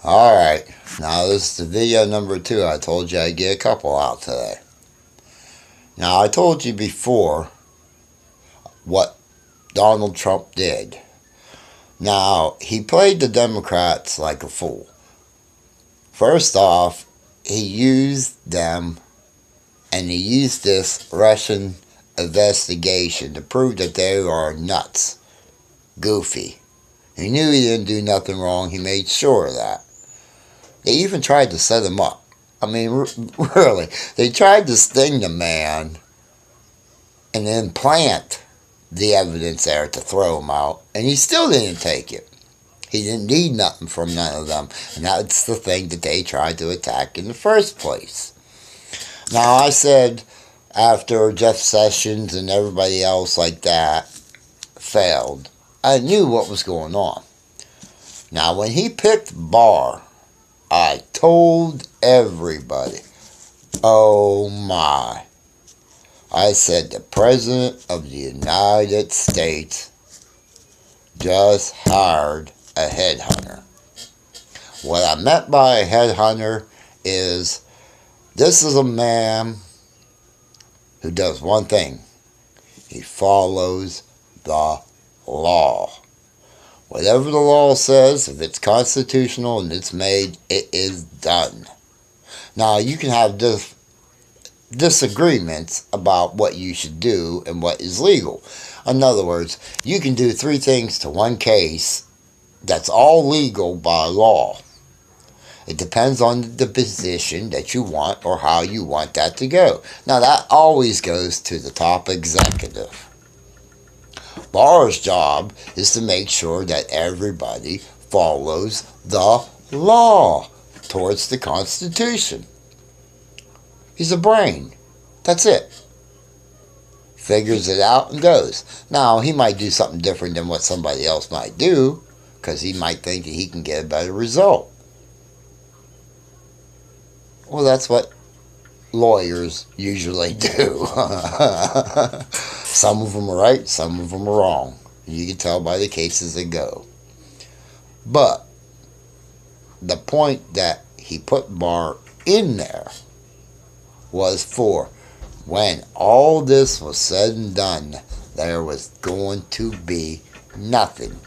Alright, now this is the video number 2. I told you I'd get a couple out today. Now I told you before what Donald Trump did. Now, he played the Democrats like a fool. First off, he used them, and he used this Russian investigation to prove that they are nuts, goofy. He knew he didn't do nothing wrong. He made sure of that. They even tried to set him up. I mean, really. They tried to sting the man and then plant the evidence there to throw him out. And he still didn't take it. He didn't need nothing from none of them. And that's the thing that they tried to attack in the first place. Now, I said after Jeff Sessions and everybody else like that failed, I knew what was going on. Now, when he picked Barr, I told everybody, oh my. I said the President of the United States just hired a headhunter. What I meant by a headhunter is this is a man who does one thing. He follows the law. Whatever the law says, if it's constitutional and it's made, it is done. Now, you can have disagreements about what you should do and what is legal. In other words, you can do 3 things to one case that's all legal by law. It depends on the position that you want or how you want that to go. Now, that always goes to the top executive. Barr's job is to make sure that everybody follows the law towards the Constitution. He's a brain. That's it. Figures it out and goes. Now, he might do something different than what somebody else might do, because he might think that he can get a better result. Well, that's what lawyers usually do. Some of them are right, some of them are wrong. You can tell by the cases that go. But the point that he put Barr in there was for when all this was said and done, there was going to be nothing.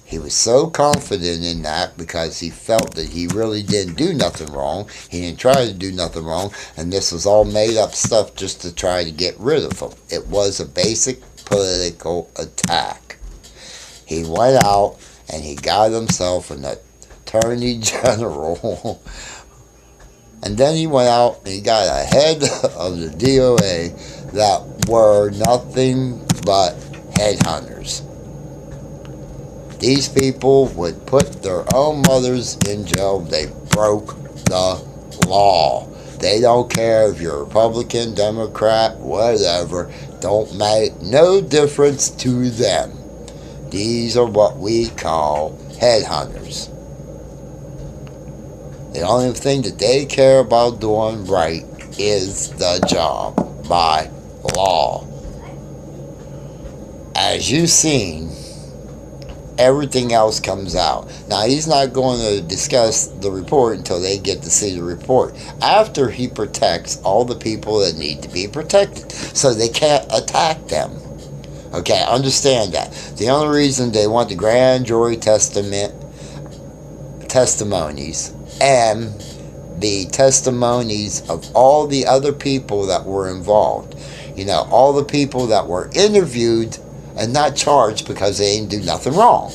He was so confident in that because he felt that he really didn't do nothing wrong. He didn't try to do nothing wrong. And this was all made up stuff just to try to get rid of him. It was a basic political attack. He went out and he got himself an attorney general. And then he went out and he got a head of the DOA that were nothing but headhunters. These people would put their own mothers in jail if they broke the law. They don't care if you're Republican, Democrat, whatever. Don't make no difference to them. These are what we call headhunters. The only thing that they care about doing right is the job by law. As you've seen, everything else comes out. Now, he's not going to discuss the report until they get to see the report. After he protects all the people that need to be protected, so they can't attack them. Okay, understand that. The only reason they want the grand jury testimonies and the testimonies of all the other people that were involved. You know, all the people that were interviewed and not charged because they didn't do nothing wrong.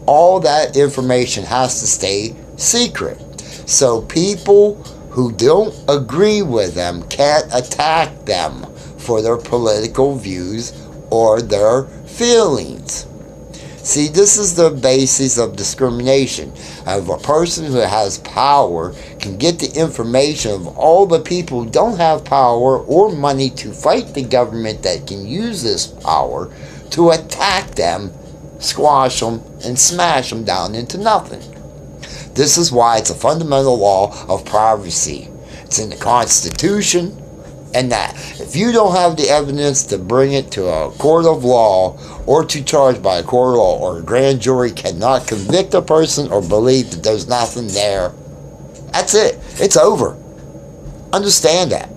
All that information has to stay secret. So people who don't agree with them can't attack them for their political views or their feelings. See, this is the basis of discrimination. If a person who has power can get the information of all the people who don't have power or money to fight the government that can use this power to attack them, squash them, and smash them down into nothing. This is why it's a fundamental law of privacy. It's in the Constitution. And that if you don't have the evidence to bring it to a court of law or to charge by a court of law, or a grand jury cannot convict a person or believe that there's nothing there, that's it. It's over. Understand that.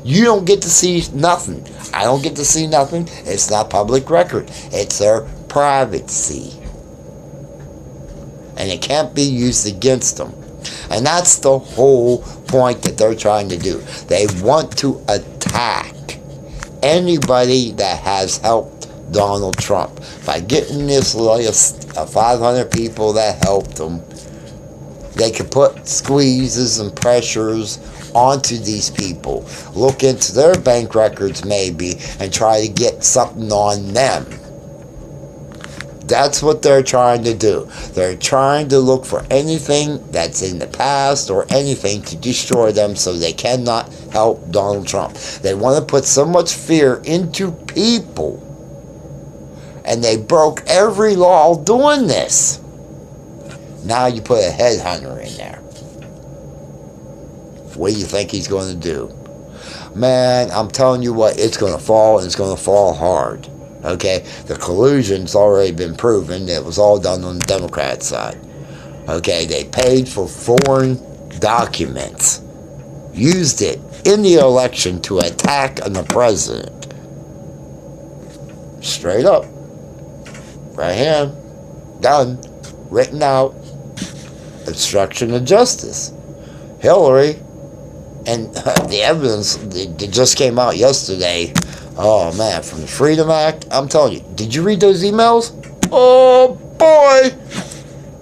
You don't get to see nothing. I don't get to see nothing. It's not public record. It's their privacy. And it can't be used against them. And that's the whole point that they're trying to do. They want to attack anybody that has helped Donald Trump by getting this list of 500 people that helped them. They can put squeezes and pressures onto these people, look into their bank records maybe, and try to get something on them. That's what they're trying to do. They're trying to look for anything that's in the past or anything to destroy them so they cannot help Donald Trump. They want to put so much fear into people, and they broke every law doing this. Now you put a headhunter in there. What do you think he's going to do? Man, I'm telling you what, it's going to fall, and it's going to fall hard. Okay, the collusion's already been proven. It was all done on the Democrat side. Okay, they paid for foreign documents, used it in the election to attack on the president. Straight up. Right here. Done. Written out. Obstruction of justice. Hillary, and the evidence that just came out yesterday. Oh man, from the Freedom Act, I'm telling you, did you read those emails? Oh boy!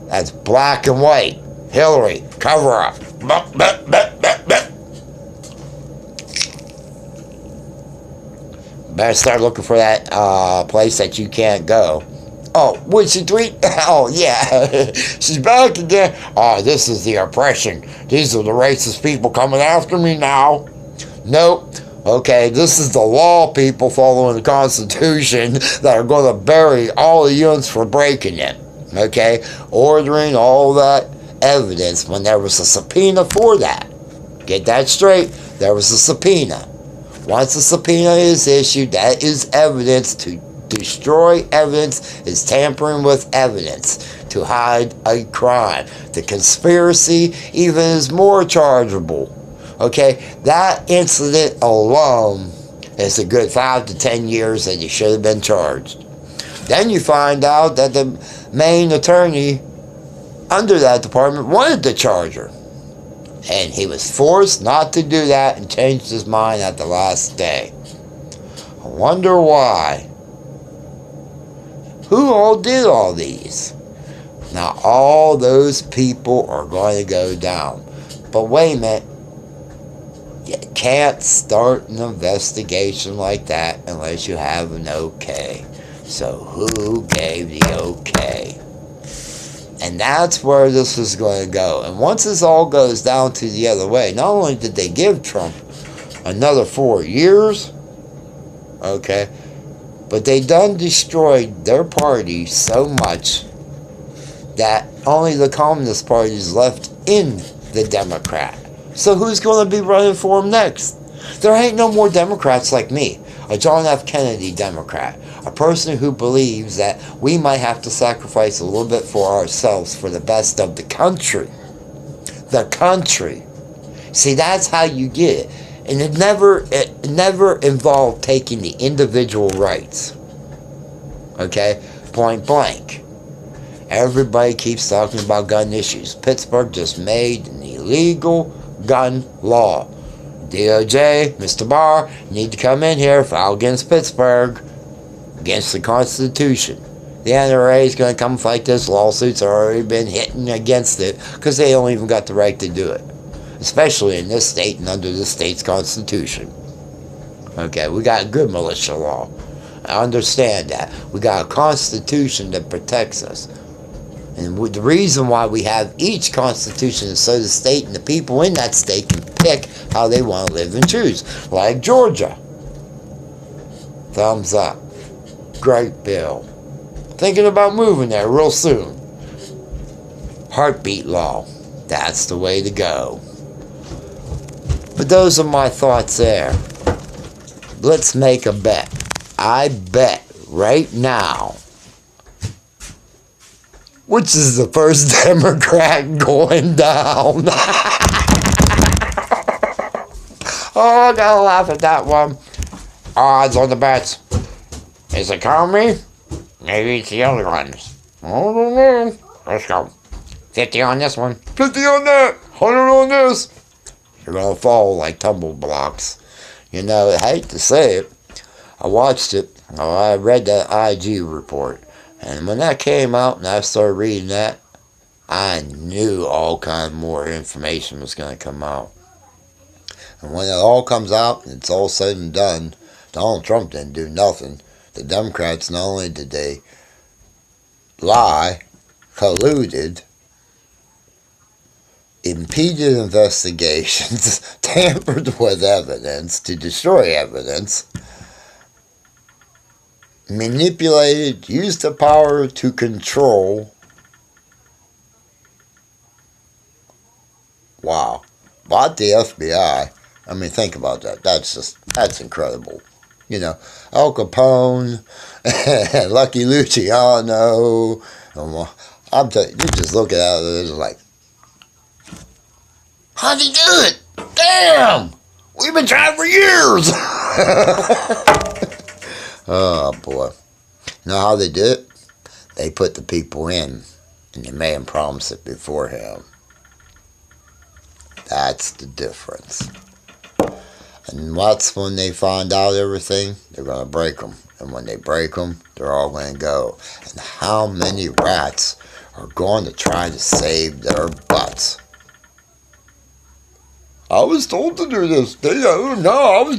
That's black and white. Hillary, cover up. Better start looking for that place that you can't go. Oh, would she tweet? Oh yeah, she's back again. Oh, this is the oppression. These are the racist people coming after me now. Nope. Okay, this is the law people following the Constitution that are going to bury all the units for breaking it. Okay, ordering all that evidence when there was a subpoena for that. Get that straight. There was a subpoena. Once a subpoena is issued, that is evidence. To destroy evidence is tampering with evidence to hide a crime. The conspiracy even is more chargeable. Okay, that incident alone is a good 5 to 10 years that he should have been charged. Then you find out that the main attorney under that department wanted to charge her. And he was forced not to do that and changed his mind at the last day. I wonder why. Who all did all these? Now all those people are going to go down. But wait a minute. You can't start an investigation like that unless you have an okay. So who gave the okay? And that's where this is going to go. And once this all goes down to the other way, not only did they give Trump another 4 years, okay, but they done destroyed their party so much that only the Communist Party is left in the Democrat. So who's going to be running for him next? There ain't no more Democrats like me, a John F. Kennedy Democrat, a person who believes that we might have to sacrifice a little bit for ourselves for the best of the country. The country. See, that's how you get it. And it never involved taking the individual rights. Okay? Point blank. Everybody keeps talking about gun issues. Pittsburgh just made an illegal gun law. DOJ, Mr. Barr, need to come in here, file against Pittsburgh, against the Constitution. The NRA is going to come fight this. Lawsuits have already been hitting against it because they don't even got the right to do it. Especially in this state and under this state's Constitution. Okay, we got a good militia law. I understand that. We got a Constitution that protects us. And the reason why we have each Constitution is so the state and the people in that state can pick how they want to live and choose. Like Georgia. Thumbs up. Great bill. Thinking about moving there real soon. Heartbeat law. That's the way to go. But those are my thoughts there. let's make a bet. I bet right now, which is the first Democrat going down. Oh, I gotta laugh at that one. Odds on the bets. Is it economy? Maybe it's the other ones. I don't know. Let's go. 50 on this one. 50 on that. 100 on this. You're gonna fall like tumble blocks. You know, I hate to say it. I watched it. I read that IG report. And when that came out and I started reading that, I knew all kind of more information was going to come out. And when it all comes out and it's all said and done, Donald Trump didn't do nothing. The Democrats, not only did they lie, colluded, impeded investigations, tampered with evidence to destroy evidence, manipulated, used the power to control. Wow. Bought the FBI. I mean, think about that. That's incredible. You know, Al Capone, Lucky Luciano. I'm telling you, you just look at it and it's like, how'd he do it? Damn! We've been trying for years! Oh, boy. You know how they did it? They put the people in, and the man promised it beforehand. That's the difference. And that's when they find out everything, they're going to break them. And when they break them, they're all going to go. And how many rats are going to try to save their butts? I was told to do this. No.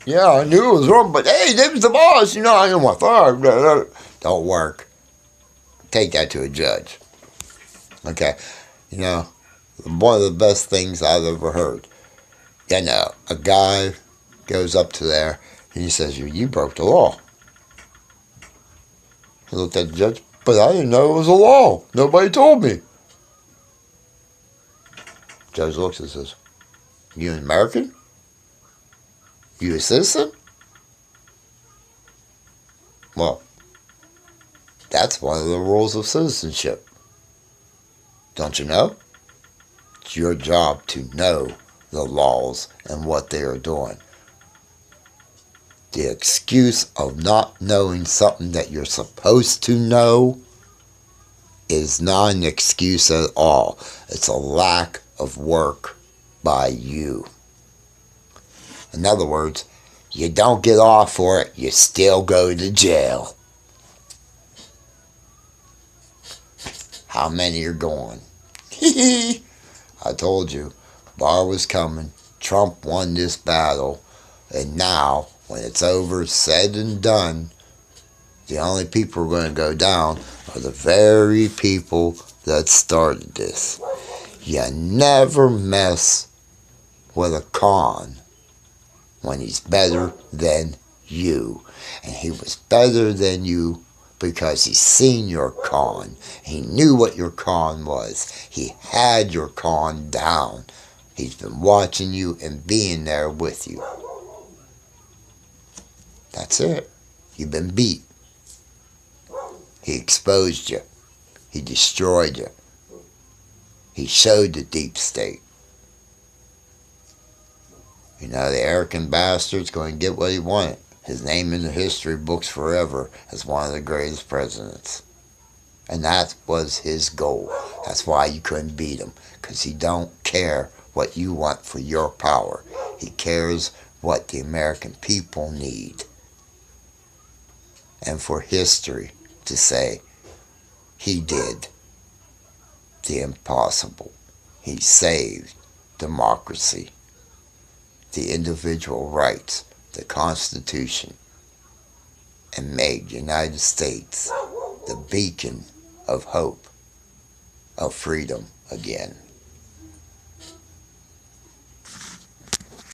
Yeah, I knew it was wrong, but hey, they was the boss. You know, I didn't want fired. Don't work. Take that to a judge. Okay. You know, one of the best things I've ever heard. You know, a guy goes up to there and he says, you broke the law. He looked at the judge, but I didn't know it was a law. Nobody told me. Judge looks and says, you an American? You a citizen? Well, that's one of the rules of citizenship. Don't you know? It's your job to know the laws and what they are doing. The excuse of not knowing something that you're supposed to know is not an excuse at all. It's a lack of work by you. In other words, you don't get off for it, you still go to jail. How many are going? I told you, Barr was coming. Trump won this battle. And now, when it's over, said and done, the only people who are going to go down are the very people that started this. You never mess with a con when he's better than you. And he was better than you because he's seen your con. He knew what your con was. He had your con down. He's been watching you and being there with you. That's it. You've been beat. He exposed you. He destroyed you. He showed the deep state. You know, the arrogant bastard's going to get what he wanted. His name in the history books forever as one of the greatest presidents. And that was his goal. That's why you couldn't beat him. Because he don't care what you want for your power. He cares what the American people need. And for history to say, he did the impossible. He saved democracy, the individual rights, the Constitution, and made the United States the beacon of hope, of freedom again.